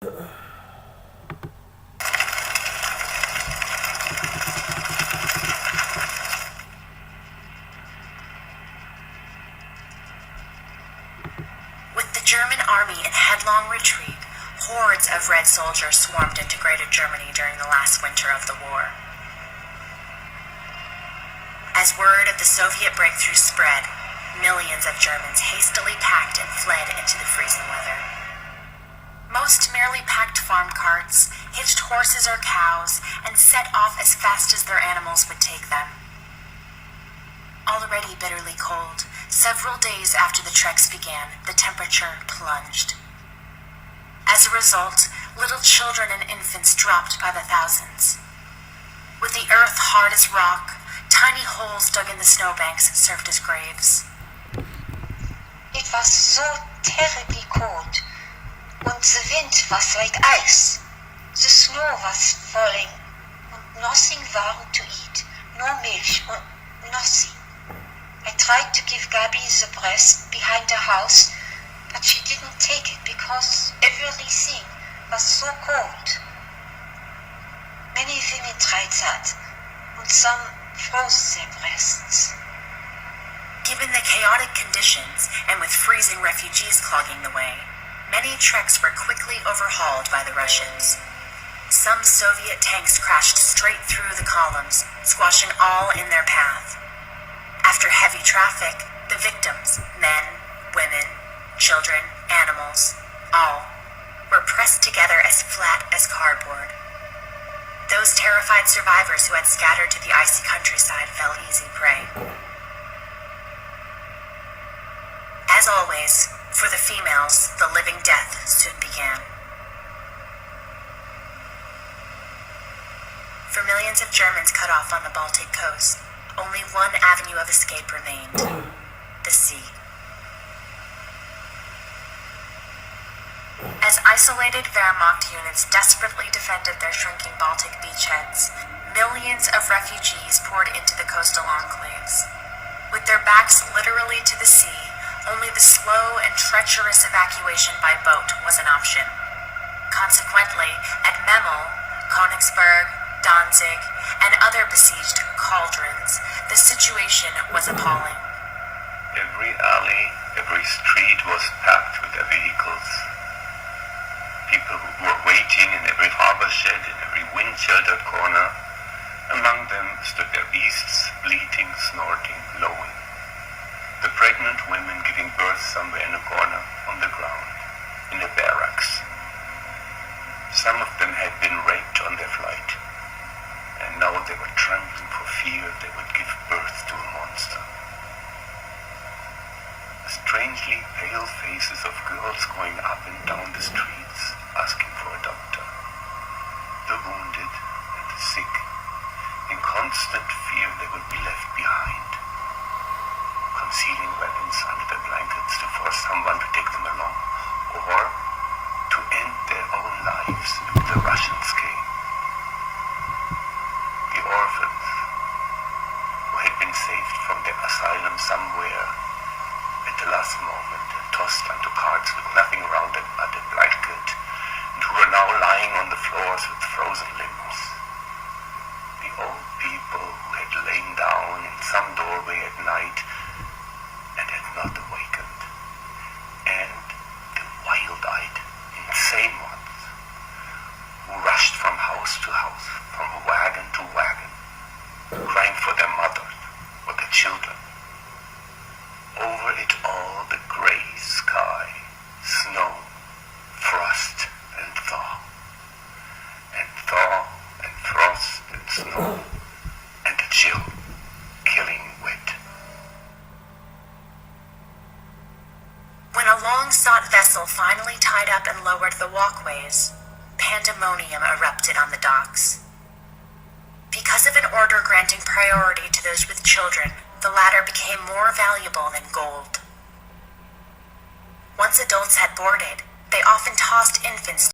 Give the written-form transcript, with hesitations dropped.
With the German army in headlong retreat, hordes of Red soldiers swarmed into Greater Germany during the last winter of the war. As word of the Soviet breakthrough spread, millions of Germans hastily packed and fled into the freezing weather. Most merely packed farm carts, hitched horses or cows, and set off as fast as their animals would take them. Already bitterly cold, several days after the treks began, the temperature plunged. As a result, little children and infants dropped by the thousands. With the earth hard as rock, tiny holes dug in the snowbanks served as graves. It was so terribly cold, and the wind was like ice. The snow was falling, and nothing warm to eat, no milk, and nothing. I tried to give Gabi the breast behind the house, but she didn't take it because everything was so cold. Many women tried that, and some froze their breasts. Given the chaotic conditions, and with freezing refugees clogging the way, many treks were quickly overhauled by the Russians. Some Soviet tanks crashed straight through the columns, squashing all in their path. After heavy traffic, the victims, men, women, children, animals, all, were pressed together as flat as cardboard. Those terrified survivors who had scattered to the icy countryside fell easy prey. As always, for the females, the living death soon began. For millions of Germans cut off on the Baltic coast, only one avenue of escape remained: the sea. As isolated Wehrmacht units desperately defended their shrinking Baltic beachheads, millions of refugees poured into the coastal enclaves. With their backs literally to the sea, only the slow and treacherous evacuation by boat was an option. Consequently, at Memel, Königsberg, Danzig, and other besieged cauldrons, the situation was appalling. Every alley, every street was packed with their vehicles. People who were waiting in every harbor shed, in every wind-sheltered corner. Among them stood their beasts, bleating, snorting, lowing. The pregnant women giving birth somewhere in a corner, on the ground, in the barracks. Some of them had been raped on their flight, and now they were trembling for fear they would give birth to a monster. Strangely pale faces of girls going up and down the streets, asking for a doctor. The wounded and the sick, in constant fear they would be left behind, concealing weapons under their blankets to force someone to take them along, or to end their own lives if the Russians came. The orphans, who had been saved from their asylum somewhere at the last moment and tossed onto carts with nothing around them but a blanket, and who were now lying on the floors with frozen limbs. The old people who had lain down in some doorway at night and had not awakened, and the wild-eyed, insane ones, who rushed from house to house, from wagon to wagon, crying for their mothers or their children. Over it all, the gray sky, snow, frost, and thaw, and frost, and snow, and a chill, killing wet. When a long-sought vessel finally tied up and lowered the walkways, pandemonium erupted on the docks. Because of an order granting priority to those with children, the latter became more valuable than gold. Once adults had boarded, they often tossed infants